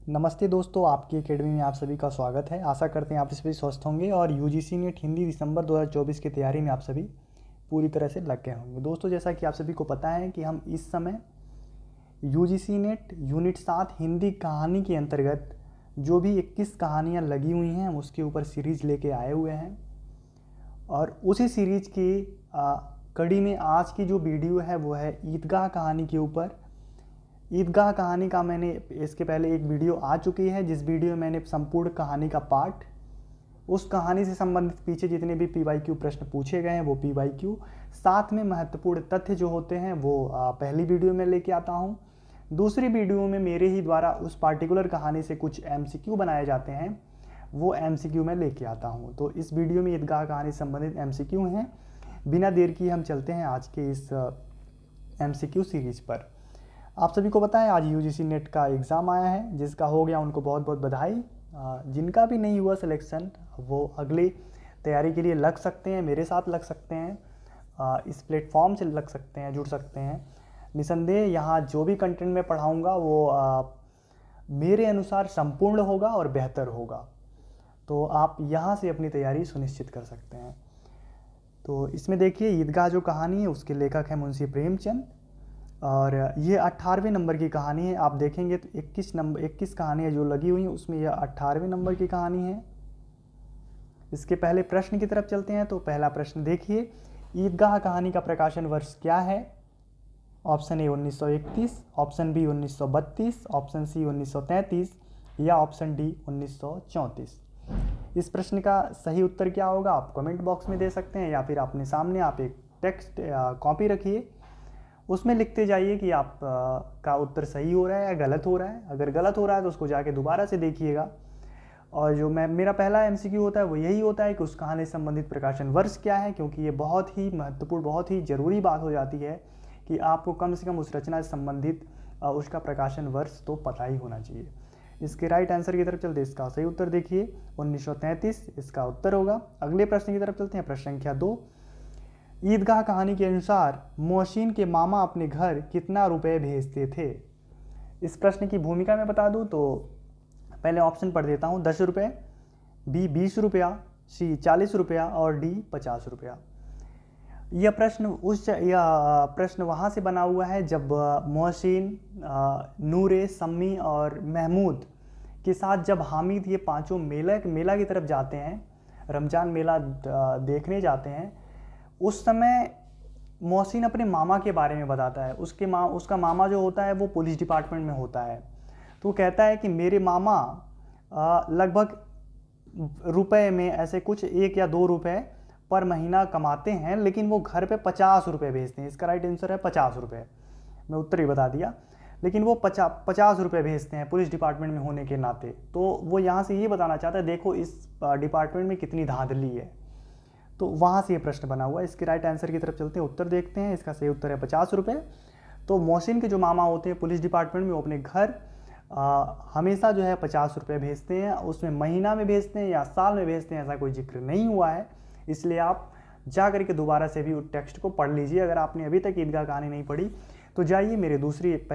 नमस्ते दोस्तों, आपकी एकेडमी में आप सभी का स्वागत है। आशा करते हैं आप सभी स्वस्थ होंगे और यूजीसी नेट हिंदी दिसंबर 2024 की तैयारी में आप सभी पूरी तरह से लग गए होंगे। दोस्तों, जैसा कि आप सभी को पता है कि हम इस समय यूजीसी नेट यूनिट 7 हिंदी कहानी के अंतर्गत जो भी 21 कहानियाँ लगी हुई हैं उसके ऊपर सीरीज लेके आए हुए हैं और उसी सीरीज की कड़ी में आज की जो वीडियो है वो है ईदगाह कहानी के ऊपर। ईदगाह कहानी का मैंने इसके पहले एक वीडियो आ चुकी है, जिस वीडियो में मैंने संपूर्ण कहानी का पार्ट, उस कहानी से संबंधित पीछे जितने भी PYQ प्रश्न पूछे गए हैं वो PYQ, साथ में महत्वपूर्ण तथ्य जो होते हैं वो पहली वीडियो में लेके आता हूँ। दूसरी वीडियो में मेरे ही द्वारा उस पार्टिकुलर कहानी से कुछ MCQ बनाए जाते हैं, वो MCQ में लेके आता हूँ। तो इस वीडियो में ईदगाह कहानी से संबंधित MCQ हैं। बिना देर किए हम चलते हैं आज के इस MCQ सीरीज पर। आप सभी को पता है आज यूजीसी नेट का एग्ज़ाम आया है, जिसका हो गया उनको बहुत बहुत बधाई। जिनका भी नहीं हुआ सिलेक्शन वो अगली तैयारी के लिए लग सकते हैं, मेरे साथ लग सकते हैं, इस प्लेटफॉर्म से लग सकते हैं, जुड़ सकते हैं। निसंदेह यहाँ जो भी कंटेंट मैं पढ़ाऊँगा वो मेरे अनुसार संपूर्ण होगा और बेहतर होगा, तो आप यहाँ से अपनी तैयारी सुनिश्चित कर सकते हैं। तो इसमें देखिए, ईदगाह जो कहानी है उसके लेखक हैं मुंशी प्रेमचंद और ये 18वें नंबर की कहानी है। आप देखेंगे तो 21 कहानियाँ जो लगी हुई हैं उसमें यह 18वें नंबर की कहानी है। इसके पहले प्रश्न की तरफ चलते हैं। तो पहला प्रश्न देखिए, ईदगाह कहानी का प्रकाशन वर्ष क्या है? Option A 1931, option B 1932, option C 1933 या ऑप्शन डी 1934। इस प्रश्न का सही उत्तर क्या होगा आप कमेंट बॉक्स में दे सकते हैं, या फिर अपने सामने आप एक टेक्स्ट कॉपी रखिए, उसमें लिखते जाइए कि आप का उत्तर सही हो रहा है या गलत हो रहा है। अगर गलत हो रहा है तो उसको जाके दोबारा से देखिएगा। और जो मेरा पहला MCQ होता है वो यही होता है कि उस कहानी से संबंधित प्रकाशन वर्ष क्या है, क्योंकि ये बहुत ही महत्वपूर्ण, बहुत ही ज़रूरी बात हो जाती है कि आपको कम से कम उस रचना से संबंधित उसका प्रकाशन वर्ष तो पता ही होना चाहिए। इसके राइट आंसर की तरफ चलते, इसका सही उत्तर देखिए 1933 इसका उत्तर होगा। अगले प्रश्न की तरफ चलते हैं, प्रश्न संख्या 2। ईदगाह कहानी के अनुसार मोहसिन के मामा अपने घर कितना रुपए भेजते थे? इस प्रश्न की भूमिका मैं बता दूं तो पहले ऑप्शन पढ़ देता हूं। 10 रुपये, बी 20 रुपया, सी 40 रुपया और डी 50 रुपया। यह प्रश्न वहाँ से बना हुआ है जब मोहसिन, नूरे, सम्मी और महमूद के साथ जब हामिद ये पांचों मेला की तरफ जाते हैं, रमज़ान मेला देखने जाते हैं, उस समय मोहसिन अपने मामा के बारे में बताता है। उसका मामा जो होता है वो पुलिस डिपार्टमेंट में होता है। तो वो कहता है कि मेरे मामा लगभग रुपए में ऐसे कुछ 1 या 2 रुपए पर महीना कमाते हैं, लेकिन वो घर पे 50 रुपये भेजते हैं। इसका राइट आंसर है 50 रुपये। मैं उत्तर ही बता दिया, लेकिन वो 50 रुपये भेजते हैं पुलिस डिपार्टमेंट में होने के नाते। तो वो यहाँ से ये बताना चाहता है देखो इस डिपार्टमेंट में कितनी धांधली है। तो वहाँ से ये प्रश्न बना हुआ है। इसके राइट आंसर की तरफ चलते हैं, उत्तर देखते हैं। इसका सही उत्तर है 50 रुपये। तो मोहसिन के जो मामा होते हैं पुलिस डिपार्टमेंट में, वो अपने घर हमेशा जो है 50 रुपये भेजते हैं। उसमें महीना में भेजते हैं या साल में भेजते हैं ऐसा कोई जिक्र नहीं हुआ है, इसलिए आप जा करके दोबारा से भी उस टेक्स्ट को पढ़ लीजिए। अगर आपने अभी तक ईदगाह कहानी नहीं पढ़ी तो जाइए मेरे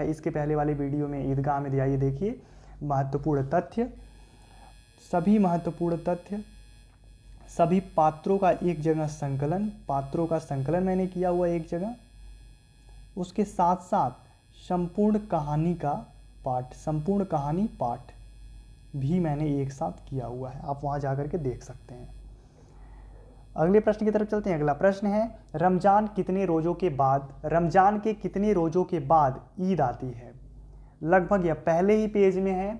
इसके पहले वाली वीडियो में ईदगाह में जाइए, देखिए महत्वपूर्ण तथ्य, सभी महत्वपूर्ण तथ्य, सभी पात्रों का एक जगह संकलन, पात्रों का संकलन मैंने किया हुआ एक जगह, उसके साथ साथ संपूर्ण कहानी का पाठ, संपूर्ण कहानी पाठ भी मैंने एक साथ किया हुआ है। आप वहाँ जा करके देख सकते हैं। अगले प्रश्न की तरफ चलते हैं। अगला प्रश्न है, रमजान के कितने रोज़ों के बाद ईद आती है? लगभग यह पहले ही पेज में है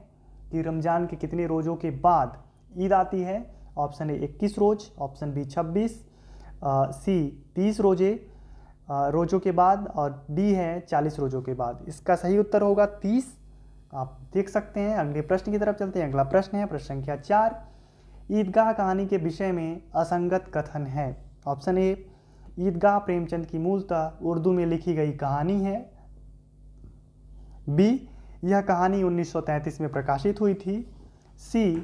कि रमजान के कितने रोज़ों के बाद ईद आती है। ऑप्शन ए 21 रोज, ऑप्शन बी 26, सी 30 रोज़ों के बाद और डी है 40 रोज़ों के बाद। इसका सही उत्तर होगा 30। आप देख सकते हैं। अगले प्रश्न की तरफ चलते हैं। अगला प्रश्न है प्रश्न संख्या 4। ईदगाह कहानी के विषय में असंगत कथन है। ऑप्शन ए, ईदगाह प्रेमचंद की मूलतः उर्दू में लिखी गई कहानी है। बी, यह कहानी 1933 में प्रकाशित हुई थी। सी,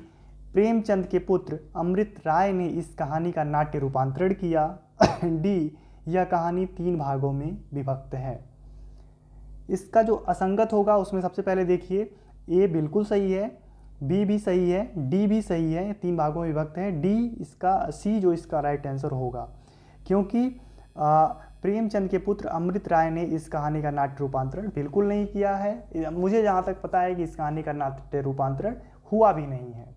प्रेमचंद के पुत्र अमृत राय ने इस कहानी का नाट्य रूपांतरण किया। डी, यह कहानी 3 भागों में विभक्त है। इसका जो असंगत होगा उसमें सबसे पहले देखिए, ए बिल्कुल सही है, बी भी सही है, डी भी सही है, 3 भागों में विभक्त है। डी इसका, सी जो इसका राइट आंसर होगा, क्योंकि प्रेमचंद के पुत्र अमृत राय ने इस कहानी का नाट्य रूपांतरण बिल्कुल नहीं किया है। मुझे जहाँ तक पता है कि इस कहानी का नाट्य रूपांतरण हुआ भी नहीं है।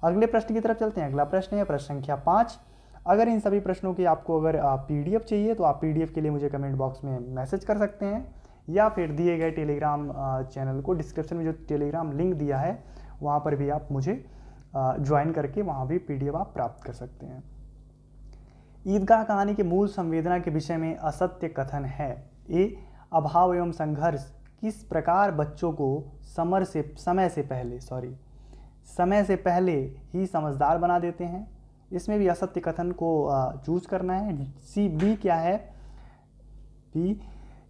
अगले प्रश्न की तरफ चलते हैं। अगला प्रश्न है प्रश्न संख्या 5। अगर इन सभी प्रश्नों की आपको अगर PDF चाहिए तो आप PDF के लिए मुझे कमेंट बॉक्स में मैसेज कर सकते हैं, या फिर दिए गए टेलीग्राम चैनल को डिस्क्रिप्शन में जो टेलीग्राम लिंक दिया है वहाँ पर भी आप मुझे ज्वाइन करके वहाँ भी PDF आप प्राप्त कर सकते हैं। ईदगाह कहानी के मूल संवेदना के विषय में असत्य कथन है। ए, अभाव एवं संघर्ष किस प्रकार बच्चों को समय से पहले ही समझदार बना देते हैं। इसमें भी असत्य कथन को चूज करना है। सी, बी क्या है, बी,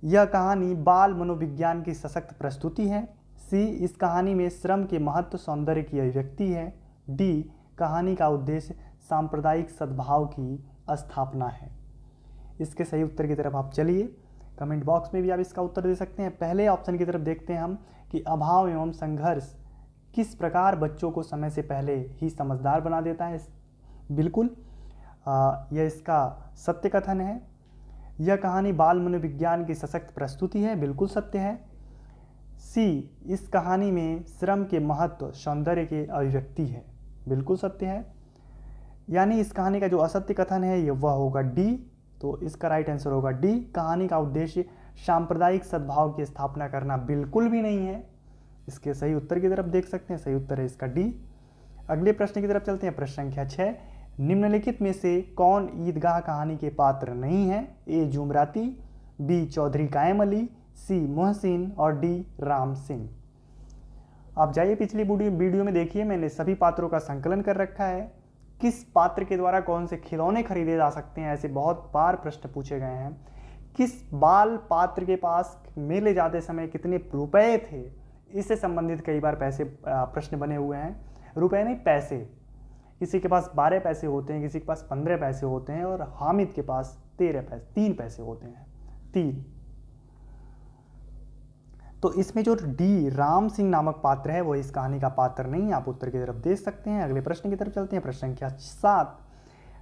यह कहानी बाल मनोविज्ञान की सशक्त प्रस्तुति है। सी, इस कहानी में श्रम के महत्व सौंदर्य की अभिव्यक्ति है। डी, कहानी का उद्देश्य सांप्रदायिक सद्भाव की स्थापना है। इसके सही उत्तर की तरफ आप चलिए, कमेंट बॉक्स में भी आप इसका उत्तर दे सकते हैं। पहले ऑप्शन की तरफ देखते हैं हम कि अभाव एवं संघर्ष किस प्रकार बच्चों को समय से पहले ही समझदार बना देता है। बिल्कुल यह इसका सत्य कथन है। यह कहानी बाल मनोविज्ञान की सशक्त प्रस्तुति है, बिल्कुल सत्य है। सी, इस कहानी में श्रम के महत्व सौंदर्य की अभिव्यक्ति है, बिल्कुल सत्य है। यानी इस कहानी का जो असत्य कथन है वह होगा डी, तो इसका राइट आंसर होगा डी, कहानी का उद्देश्य सांप्रदायिक सद्भाव की स्थापना करना, बिल्कुल भी नहीं है। इसके सही उत्तर की तरफ देख सकते हैं, सही उत्तर है इसका डी। अगले प्रश्न की तरफ चलते हैं। प्रश्न संख्या 6, निम्नलिखित में से कौन ईदगाह कहानी के पात्र नहीं है। ए, जुमराती, बी, चौधरी कायम अली, सी, मोहसिन और डी, राम सिंह। आप जाइए पिछली वीडियो में देखिए, मैंने सभी पात्रों का संकलन कर रखा है। किस पात्र के द्वारा कौन से खिलौने खरीदे जा सकते हैं, ऐसे बहुत बार प्रश्न पूछे गए हैं। किस बाल पात्र के पास मेले जाते समय कितने रुपए थे, इससे संबंधित कई बार प्रश्न बने हुए हैं। रुपए नहीं, पैसे। किसी के पास 12 पैसे होते हैं, किसी के पास 15 पैसे होते हैं, और हामिद के पास 3 पैसे होते हैं, 3। तो इसमें जो डी, राम सिंह नामक पात्र है वो इस कहानी का पात्र नहीं है। आप उत्तर की तरफ देख सकते हैं। अगले प्रश्न की तरफ चलते हैं। प्रश्न संख्या 7,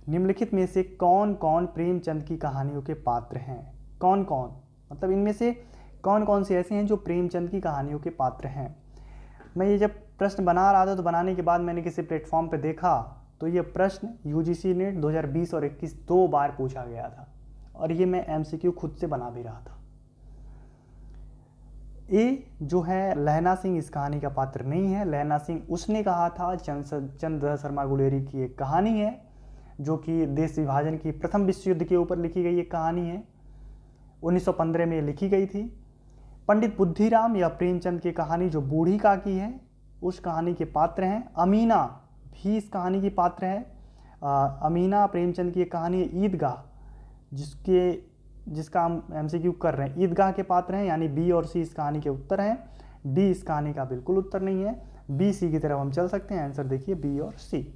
निम्नलिखित में से कौन कौन प्रेमचंद की कहानियों के पात्र हैं। कौन कौन, मतलब इनमें से कौन कौन से ऐसे हैं जो प्रेमचंद की कहानियों के पात्र हैं। मैं ये जब प्रश्न बना रहा था तो बनाने के बाद मैंने किसी प्लेटफॉर्म पर देखा तो ये प्रश्न UGC नेट 2020 और 21 2 बार पूछा गया था, और ये मैं MCQ खुद से बना भी रहा था। ए जो है लहना सिंह इस कहानी का पात्र नहीं है। लहना सिंह उसने कहा था चंद्र शर्मा गुलेरी की एक कहानी है, जो कि देश विभाजन की प्रथम विश्व युद्ध के ऊपर लिखी गई एक कहानी है, 1915 में लिखी गई थी। पंडित बुद्धिराम या प्रेमचंद की कहानी जो बूढ़ी काकी है उस कहानी के पात्र हैं। अमीना भी इस कहानी की पात्र है। अमीना प्रेमचंद की एक कहानी है ईदगाह, जिसका हम MCQ कर रहे हैं, ईदगाह के पात्र हैं, यानी बी और सी इस कहानी के उत्तर हैं। डी इस कहानी का बिल्कुल उत्तर नहीं है। बी, सी की तरफ हम चल सकते हैं। आंसर देखिए बी और सी।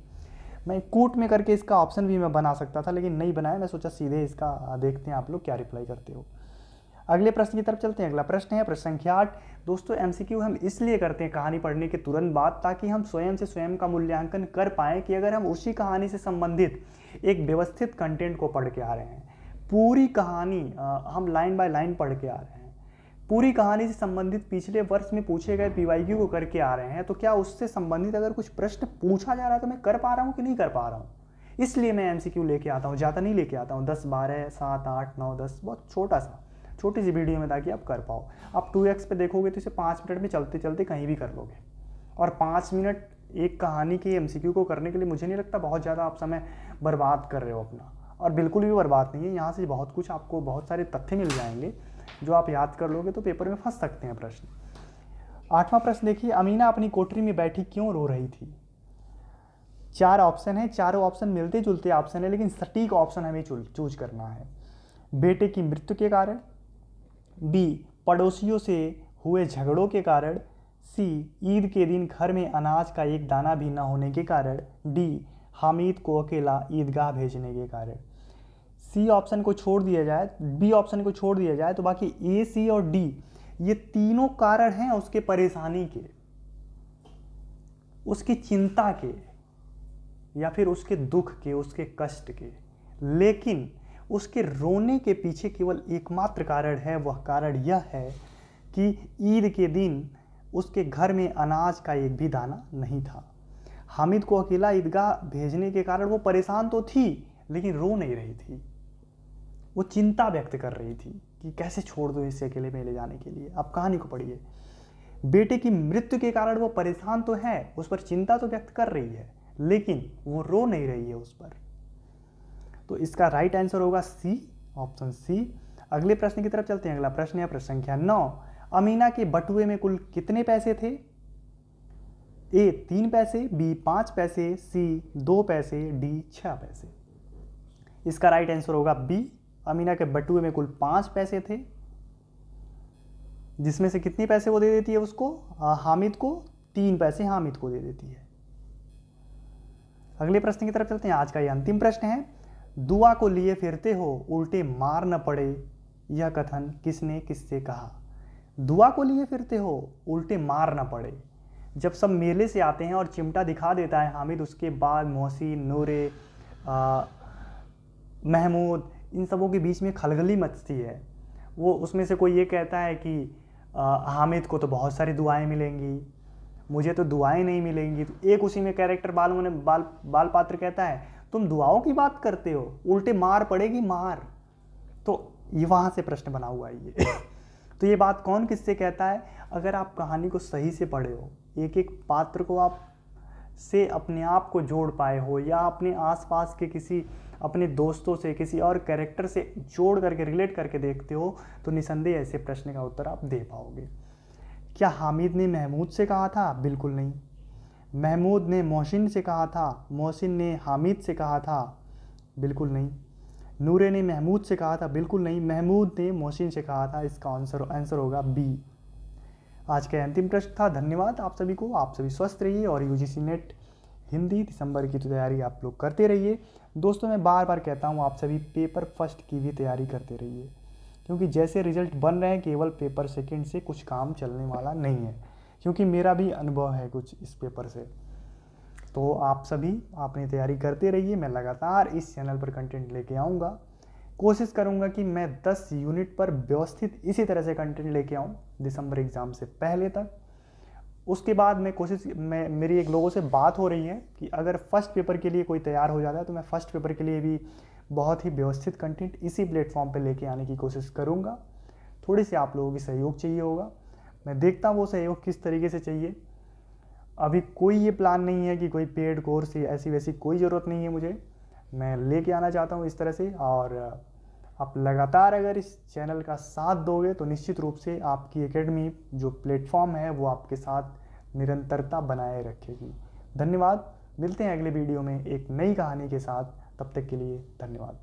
मैं कूट में करके इसका ऑप्शन भी मैं बना सकता था, लेकिन नहीं बनाया। मैं सोचा सीधे इसका देखते हैं आप लोग क्या रिप्लाई करते हो। अगले प्रश्न की तरफ चलते हैं। अगला प्रश्न है प्रश्न संख्या 8। दोस्तों MCQ हम इसलिए करते हैं कहानी पढ़ने के तुरंत बाद, ताकि हम स्वयं से स्वयं का मूल्यांकन कर पाएँ कि अगर हम उसी कहानी से संबंधित एक व्यवस्थित कंटेंट को पढ़ के आ रहे हैं, पूरी कहानी हम लाइन बाय लाइन पढ़ के आ रहे हैं, पूरी कहानी से संबंधित पिछले वर्ष में पूछे गए PYQ को करके आ रहे हैं, तो क्या उससे संबंधित अगर कुछ प्रश्न पूछा जा रहा है तो मैं कर पा रहा हूँ कि नहीं कर पा रहा हूँ। इसलिए मैं MCQ लेके आता हूँ, ज़्यादा नहीं लेके आता हूँ, 10, 12, 7, 8, 9, 10, बहुत छोटी सी वीडियो में, ताकि आप कर पाओ। आप 2x पे देखोगे तो इसे 5 मिनट में चलते चलते कहीं भी कर लोगे, और 5 मिनट एक कहानी के MCQ को करने के लिए मुझे नहीं लगता बहुत ज़्यादा आप समय बर्बाद कर रहे हो अपना, और बिल्कुल भी बर्बाद नहीं है। यहाँ से बहुत कुछ आपको, बहुत सारे तथ्य मिल जाएंगे जो आप याद कर लोगे तो पेपर में फंस सकते हैं प्रश्न। 8वां प्रश्न देखिए, अमीना अपनी कोठरी में बैठी क्यों रो रही थी। 4 ऑप्शन है, चारों ऑप्शन मिलते जुलते ऑप्शन है, लेकिन सटीक ऑप्शन हमें चूज करना है। बेटे की मृत्यु के कारण, बी, पड़ोसियों से हुए झगड़ों के कारण, सी, ईद के दिन घर में अनाज का एक दाना भी न होने के कारण, डी, हामिद को अकेला ईदगाह भेजने के कारण। सी ऑप्शन को छोड़ दिया जाए, बी ऑप्शन को छोड़ दिया जाए, तो बाकी ए, सी और डी ये तीनों कारण हैं उसके परेशानी के। उसकी चिंता के या फिर उसके दुख के, उसके कष्ट के, लेकिन उसके रोने के पीछे केवल एकमात्र कारण है। वह कारण यह है कि ईद के दिन उसके घर में अनाज का एक भी दाना नहीं था। हामिद को अकेला ईदगाह भेजने के कारण वो परेशान तो थी, लेकिन रो नहीं रही थी। वो चिंता व्यक्त कर रही थी कि कैसे छोड़ दो इसे अकेले में ले जाने के लिए। आप कहानी को पढ़िए। बेटे की मृत्यु के कारण वो परेशान तो है, उस पर चिंता तो व्यक्त कर रही है, लेकिन वो रो नहीं रही है उस पर। तो इसका राइट आंसर होगा सी, ऑप्शन सी। अगले प्रश्न की तरफ चलते हैं। अगला प्रश्न है प्रश्न संख्या 9। अमीना के बटुए में कुल कितने पैसे थे? ए 3 पैसे, बी 5 पैसे, सी 2 पैसे, डी 6 पैसे। इसका राइट आंसर होगा बी। अमीना के बटुए में कुल 5 पैसे थे, जिसमें से कितने पैसे वो दे देती है उसको, हामिद को? 3 पैसे हामिद को दे देती है। अगले प्रश्न की तरफ चलते हैं। आज का ये अंतिम प्रश्न है। दुआ को लिए फिरते हो, उल्टे मार न पड़े, यह कथन किसने किससे कहा? दुआ को लिए फिरते हो, उल्टे मार न पड़े। जब सब मेले से आते हैं और चिमटा दिखा देता है हामिद, उसके बाद मोहसिन, नूरे, महमूद, इन सबों के बीच में खलबली मचती है। वो उसमें से कोई ये कहता है कि हामिद को तो बहुत सारी दुआएं मिलेंगी, मुझे तो दुआएं नहीं मिलेंगी। तो एक उसी में कैरेक्टर बाल पात्र कहता है, तुम दुआओं की बात करते हो, उल्टे मार पड़ेगी मार। तो ये वहाँ से प्रश्न बना हुआ है ये। तो ये बात कौन किससे कहता है? अगर आप कहानी को सही से पढ़े हो, एक एक पात्र को आप से अपने आप को जोड़ पाए हो, या अपने आसपास के किसी अपने दोस्तों से, किसी और कैरेक्टर से जोड़ करके, रिलेट करके देखते हो, तो निसंदेह ऐसे प्रश्न का उत्तर आप दे पाओगे। क्या हामिद ने महमूद से कहा था? बिल्कुल नहीं। महमूद ने मोहसिन से कहा था? मोहसिन ने हामिद से कहा था? बिल्कुल नहीं। नूरे ने महमूद से कहा था? बिल्कुल नहीं। महमूद ने मोहसिन से कहा था। इसका आंसर होगा बी। आज का अंतिम प्रश्न था। धन्यवाद आप सभी को। आप सभी स्वस्थ रहिए और यूजीसी नेट हिंदी दिसंबर की तैयारी आप लोग करते रहिए। दोस्तों, मैं बार बार कहता हूँ, आप सभी पेपर फर्स्ट की भी तैयारी करते रहिए, क्योंकि जैसे रिजल्ट बन रहे हैं, केवल पेपर सेकंड से कुछ काम चलने वाला नहीं है, क्योंकि मेरा भी अनुभव है कुछ इस पेपर से। तो आप सभी अपनी तैयारी करते रहिए। मैं लगातार इस चैनल पर कंटेंट लेके आऊँगा। कोशिश करूँगा कि मैं 10 यूनिट पर व्यवस्थित इसी तरह से कंटेंट लेके आऊँ दिसंबर एग्ज़ाम से पहले तक। उसके बाद मेरी एक लोगों से बात हो रही है कि अगर फर्स्ट पेपर के लिए कोई तैयार हो जाता है, तो मैं फर्स्ट पेपर के लिए भी बहुत ही व्यवस्थित कंटेंट इसी प्लेटफॉर्म पे लेके आने की कोशिश करूँगा। थोड़ी सी आप लोगों की सहयोग चाहिए होगा। मैं देखता हूँ वो सहयोग किस तरीके से चाहिए। अभी कोई ये प्लान नहीं है कि कोई पेड कोर्स या ऐसी वैसी कोई ज़रूरत नहीं है मुझे। मैं लेके आना चाहता हूँ इस तरह से, और आप लगातार अगर इस चैनल का साथ दोगे तो निश्चित रूप से आपकी एकेडमी जो प्लेटफॉर्म है वो आपके साथ निरंतरता बनाए रखेगी। धन्यवाद। मिलते हैं अगले वीडियो में एक नई कहानी के साथ। तब तक के लिए धन्यवाद।